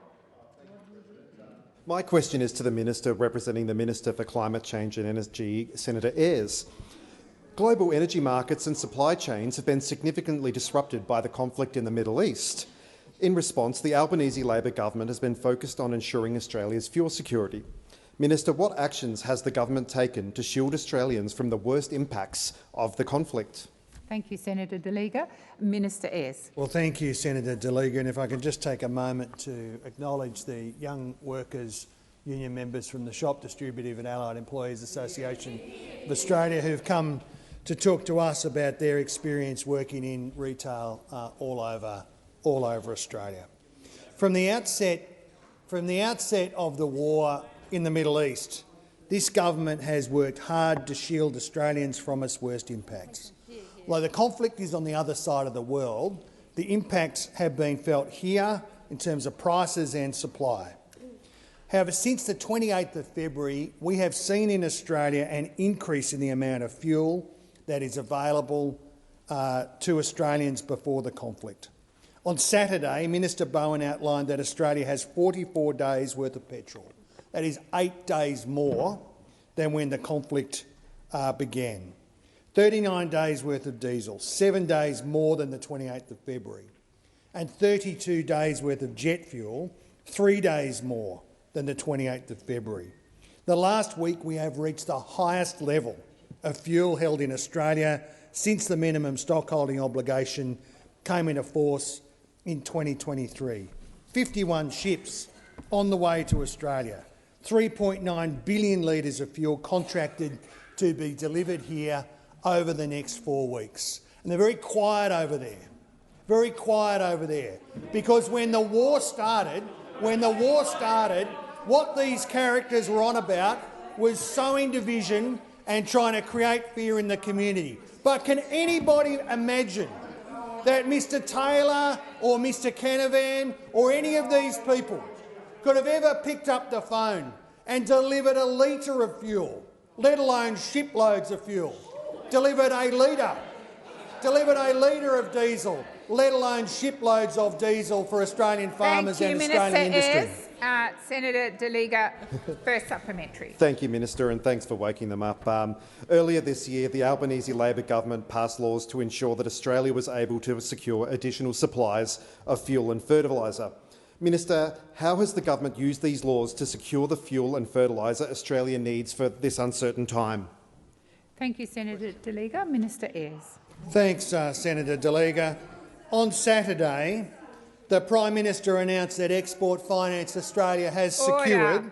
My question is to the Minister representing the Minister for Climate Change and Energy, Senator Ayres. Global energy markets and supply chains have been significantly disrupted by the conflict in the Middle East. In response, the Albanese Labor government has been focused on ensuring Australia's fuel security. Minister, what actions has the government taken to shield Australians from the worst impacts of the conflict? Thank you, Senator De Liga. Minister Ayres. Well, thank you, Senator De Liga. And if I can just take a moment to acknowledge the Young Workers Union members from the Shop Distributive and Allied Employees Association of Australia who've come to talk to us about their experience working in retail all over Australia. From the outset of the war in the Middle East, this government has worked hard to shield Australians from its worst impacts. Although the conflict is on the other side of the world, the impacts have been felt here in terms of prices and supply. However, since the 28th of February, we have seen in Australia an increase in the amount of fuel that is available to Australians before the conflict. On Saturday, Minister Bowen outlined that Australia has 44 days' worth of petrol. That is 8 days more than when the conflict began. 39 days' worth of diesel, 7 days more than the 28th of February, and 32 days' worth of jet fuel, 3 days more than the 28th of February. The last week we have reached the highest level of fuel held in Australia since the minimum stockholding obligation came into force in 2023. 51 ships on the way to Australia, 3.9 billion litres of fuel contracted to be delivered here over the next 4 weeks. And they're very quiet over there, because when the war started, what these characters were on about was sowing division and trying to create fear in the community. But can anybody imagine that Mr Taylor or Mr Canavan or any of these people could have ever picked up the phone and delivered a litre of fuel, let alone shiploads of fuel, delivered a litre of diesel, let alone shiploads of diesel for Australian farmers and Australian industry? Senator De Liga, first supplementary. Thank you, Minister, and thanks for waking them up. Earlier this year, the Albanese Labor government passed laws to ensure that Australia was able to secure additional supplies of fuel and fertiliser. Minister, how has the government used these laws to secure the fuel and fertiliser Australia needs for this uncertain time? Thank you, Senator De Liga. Minister Ayres. Thanks, Senator De Liga. On Saturday, the Prime Minister announced that Export Finance Australia has secured,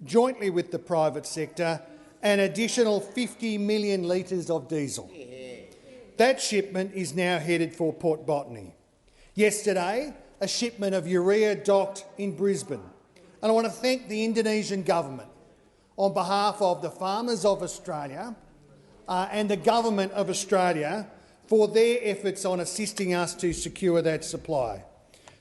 jointly with the private sector, an additional 50 million litres of diesel. That shipment is now headed for Port Botany. Yesterday, a shipment of urea docked in Brisbane. And I want to thank the Indonesian government on behalf of the farmers of Australia and the Government of Australia for their efforts on assisting us to secure that supply.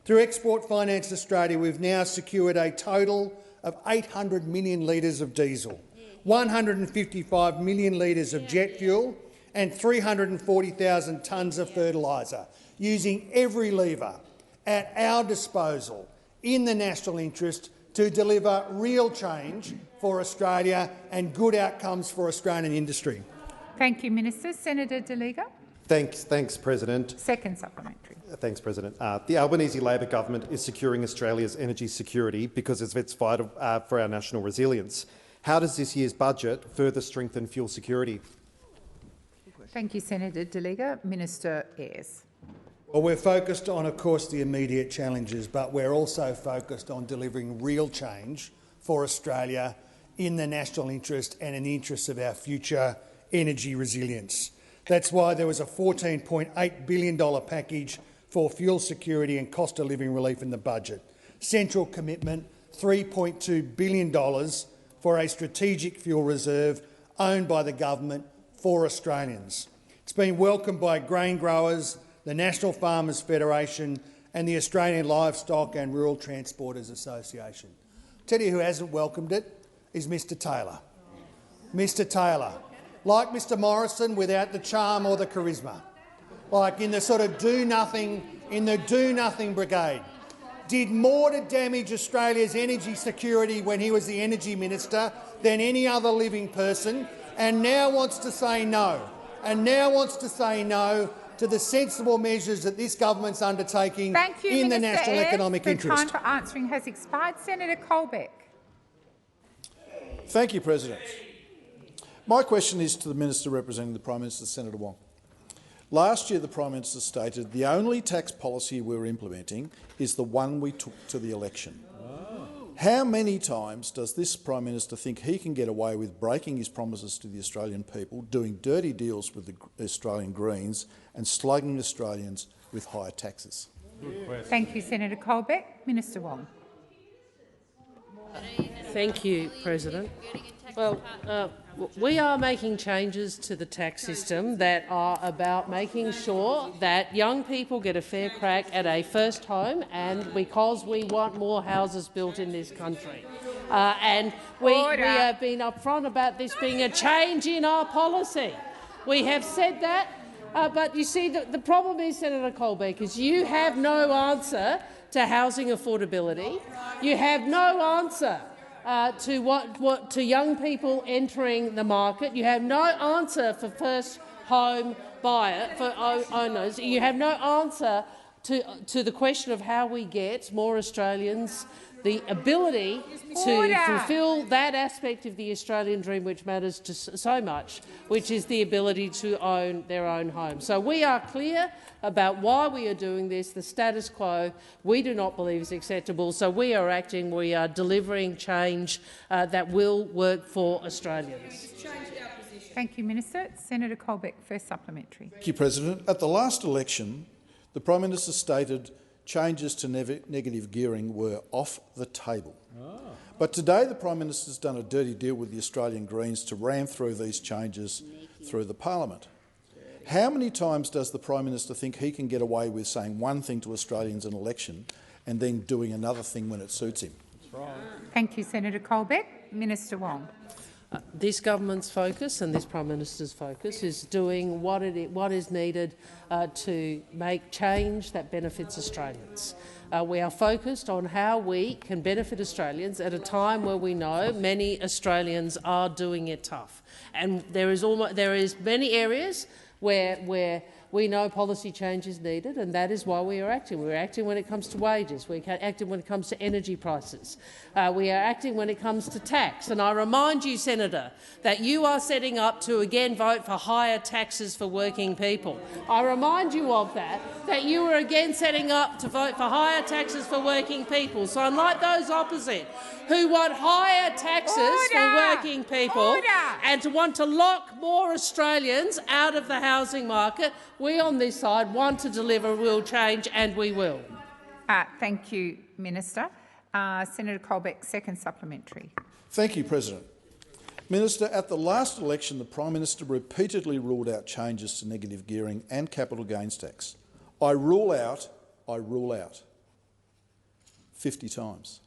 Through Export Finance Australia, we've now secured a total of 800 million litres of diesel, 155 million litres of jet fuel and 340,000 tonnes of fertiliser, using every lever at our disposal in the national interest to deliver real change for Australia and good outcomes for Australian industry. Thank you, Minister. Senator De Liga. Thanks, President. Second supplementary. Thanks, President. The Albanese Labor government is securing Australia's energy security because it's vital for our national resilience. How does this year's budget further strengthen fuel security? Thank you, Senator De Liga. Minister Ayres. Well, we're focused on, of course, the immediate challenges, but we're also focused on delivering real change for Australia in the national interest and in the interests of our future energy resilience. That's why there was a $14.8 billion package for fuel security and cost of living relief in the budget. Central commitment, $3.2 billion for a strategic fuel reserve owned by the government for Australians. It's been welcomed by grain growers, the National Farmers Federation and the Australian Livestock and Rural Transporters Association. I'll tell you who hasn't welcomed it is Mr Taylor. Mr Taylor. Like Mr Morrison, without the charm or the charisma, like in the sort of do-nothing brigade, did more to damage Australia's energy security when he was the Energy Minister than any other living person, and now wants to say no, to the sensible measures that this government's undertaking in the national economic interest. Time for answering has expired. Senator Colbeck. Thank you, President. My question is to the Minister representing the Prime Minister, Senator Wong. Last year, the Prime Minister stated the only tax policy we're implementing is the one we took to the election. How many times does this Prime Minister think he can get away with breaking his promises to the Australian people, doing dirty deals with the Australian Greens and slugging Australians with higher taxes? Thank you, Senator Colbeck. Minister Wong. Thank you, President. Well, we are making changes to the tax system that are about making sure that young people get a fair crack at a first home, and because we want more houses built in this country. And we have been upfront about this being a change in our policy. We have said that. But you see, the problem is, Senator Colbeck, is you have no answer to housing affordability. You have no answer to young people entering the market. You have no answer for first home owners. You have no answer to the question of how we get more Australians the ability to fulfil that aspect of the Australian dream which matters to so much, which is the ability to own their own home. So we are clear about why we are doing this. The status quo we do not believe is acceptable, so we are acting. We are delivering change that will work for Australians. Thank you, Minister. Senator Colbeck, first supplementary. Thank you, President. At the last election, the Prime Minister stated changes to negative gearing were off the table. But today the Prime Minister has done a dirty deal with the Australian Greens to ram through these changes through the parliament. How many times does the Prime Minister think he can get away with saying one thing to Australians in an election and then doing another thing when it suits him? Thank you, Senator Colbeck. Minister Wong. This government's focus and this Prime Minister's focus is doing what is needed to make change that benefits Australians. We are focused on how we can benefit Australians at a time where we know many Australians are doing it tough, and there is many areas where we know policy change is needed, and that is why we are acting. We're acting when it comes to wages. We're acting when it comes to energy prices. We are acting when it comes to tax. And I remind you, Senator, that you are setting up to again vote for higher taxes for working people. I remind you of that you are again setting up to vote for higher taxes for working people. So unlike those opposite, who want higher taxes for working people and to want to lock more Australians out of the housing market, we on this side want to deliver real change, and we will. Thank you, Minister. Senator Colbeck, second supplementary. Thank you, President. Minister, at the last election, the Prime Minister repeatedly ruled out changes to negative gearing and capital gains tax. I rule out 50 times.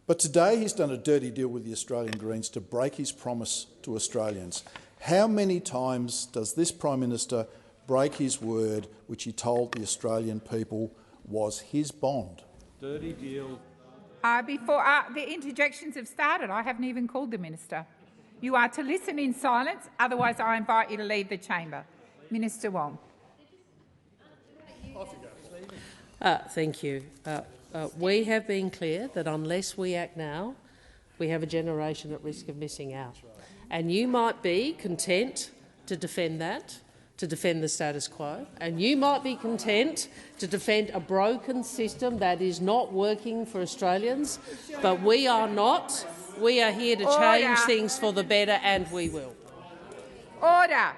But today he's done a dirty deal with the Australian Greens to break his promise to Australians. How many times does this Prime Minister break his word, which he told the Australian people was his bond? Dirty deal. Before the interjections have started, I haven't even called the Minister. You are to listen in silence, otherwise I invite you to leave the chamber. Minister Wong. Thank you. We have been clear that unless we act now, we have a generation at risk of missing out. And you might be content to defend that, to defend the status quo, and you might be content to defend a broken system that is not working for Australians, but we are not. We are here to change things for the better, and we will. Order.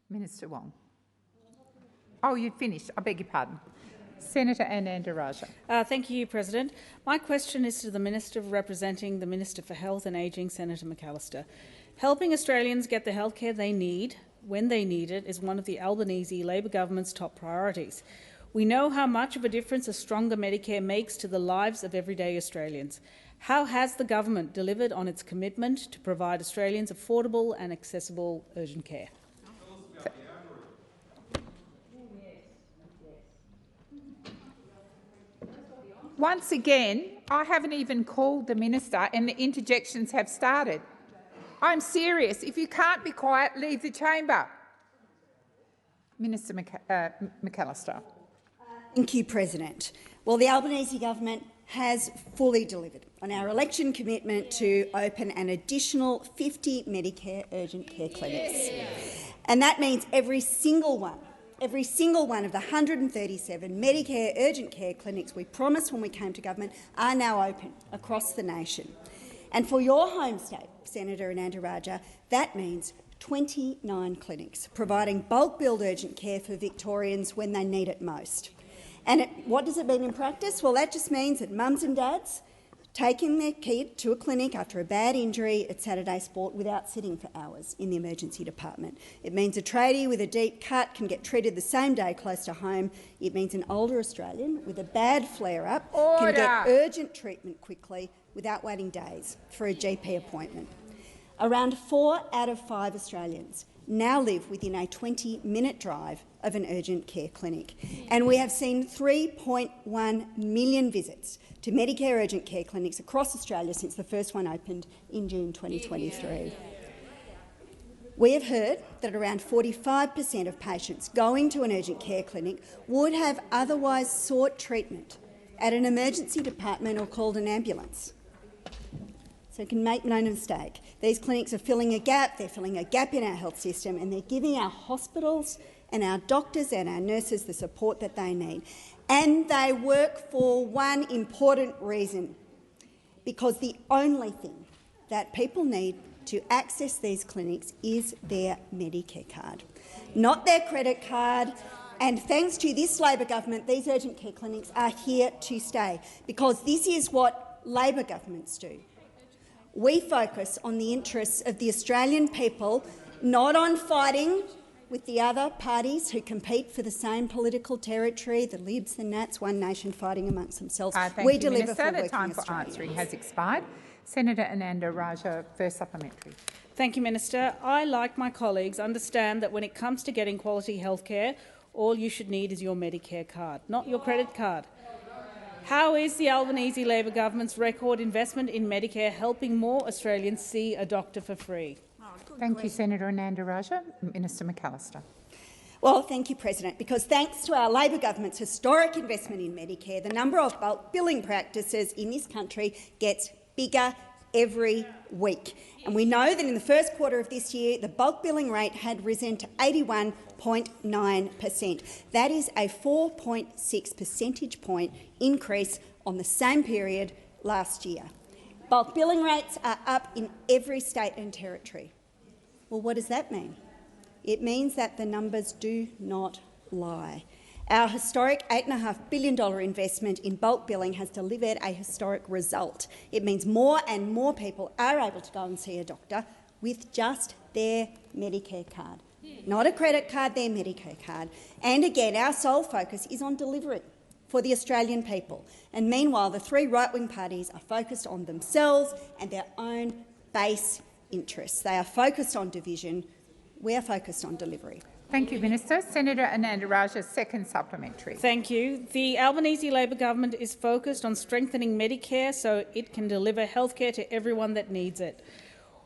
Minister Wong. Oh, you'd finished. I beg your pardon. Senator Anand-Rajah. Thank you, President. My question is to the Minister representing the Minister for Health and Ageing, Senator McAllister. Helping Australians get the healthcare they need when they need it is one of the Albanese Labor government's top priorities. We know how much of a difference a stronger Medicare makes to the lives of everyday Australians. How has the government delivered on its commitment to provide Australians affordable and accessible urgent care? Once again, I haven't even called the Minister and the interjections have started. I'm serious. If you can't be quiet, leave the chamber. Minister McAllister. Thank you, President. Well, the Albanese government has fully delivered on our election commitment to open an additional 50 Medicare urgent care clinics. And that means every single one of the 137 Medicare urgent care clinics we promised when we came to government are now open across the nation. And for your home state, Senator Anand-Rajah, that means 29 clinics providing bulk billed urgent care for Victorians when they need it most. And what does it mean in practice? Well, that just means that mums and dads taking their kid to a clinic after a bad injury at Saturday Sport without sitting for hours in the emergency department. It means a tradie with a deep cut can get treated the same day close to home. It means an older Australian with a bad flare-up can get urgent treatment quickly without waiting days for a GP appointment. Around 4 out of 5 Australians now live within a 20-minute drive of an urgent care clinic, and we have seen 3.1 million visits to Medicare urgent care clinics across Australia since the first one opened in June 2023. We have heard that around 45% of patients going to an urgent care clinic would have otherwise sought treatment at an emergency department or called an ambulance. So you can make no mistake, these clinics are filling a gap, they're filling a gap in our health system, and they're giving our hospitals and our doctors and our nurses the support that they need. And they work for one important reason, because the only thing that people need to access these clinics is their Medicare card, not their credit card. And thanks to this Labor government, these urgent care clinics are here to stay, because this is what Labor governments do. We focus on the interests of the Australian people, not on fighting with the other parties who compete for the same political territory, the Libs, the Nats, One Nation fighting amongst themselves. Thank you, Minister. The time for answering has expired. Senator Ananda Raja, first supplementary. Thank you, Minister. I, like my colleagues, understand that when it comes to getting quality health care, all you should need is your Medicare card, not your credit card. How is the Albanese Labor government's record investment in Medicare helping more Australians see a doctor for free? Thank you, Senator Ananda Raja. Minister McAllister. Well, thank you, President, because thanks to our Labor government's historic investment in Medicare, the number of bulk billing practices in this country gets bigger every week. And we know that in the first quarter of this year, the bulk billing rate had risen to 81.9%. That is a 4.6 percentage point increase on the same period last year. Bulk billing rates are up in every state and territory. Well, what does that mean? It means that the numbers do not lie. Our historic $8.5 billion investment in bulk billing has delivered a historic result. It means more and more people are able to go and see a doctor with just their Medicare card. Not a credit card, their Medicare card. And again, our sole focus is on delivery for the Australian people. And meanwhile, the three right-wing parties are focused on themselves and their own base interests. They are focused on division. We are focused on delivery. Thank you, Minister. Senator Ananda Raja, second supplementary. Thank you. The Albanese Labor government is focused on strengthening Medicare so it can deliver health care to everyone that needs it.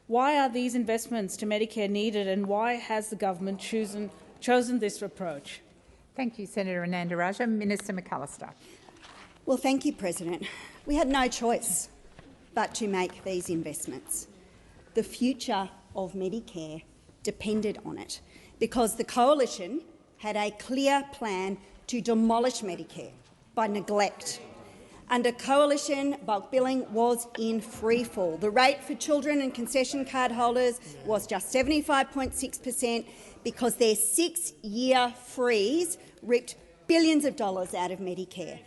Why are these investments to Medicare needed, and why has the government chosen this approach? Thank you, Senator Ananda Raja. Minister McAllister. Well, thank you, President. We had no choice but to make these investments. The future of Medicare depended on it, because the Coalition had a clear plan to demolish Medicare by neglect. Under Coalition, bulk billing was in freefall. The rate for children and concession card holders was just 75.6% because their 6-year freeze ripped billions of dollars out of Medicare.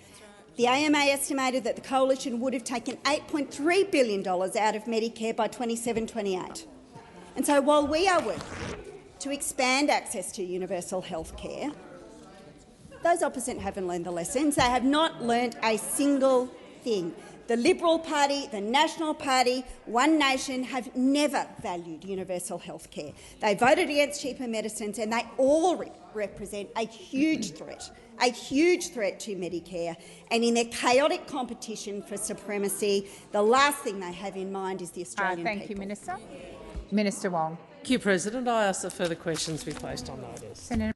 The AMA estimated that the Coalition would have taken $8.3 billion out of Medicare by 27-28. And so while we are working to expand access to universal health care, those opposite haven't learned the lessons. They have not learned a single thing. The Liberal Party, the National Party, One Nation have never valued universal health care. They voted against cheaper medicines, and they all represent a huge threat to Medicare. And in their chaotic competition for supremacy, the last thing they have in mind is the Australian people. Thank you, Minister. Minister Wong. Thank you, President. I ask that further questions be placed on notice. Senator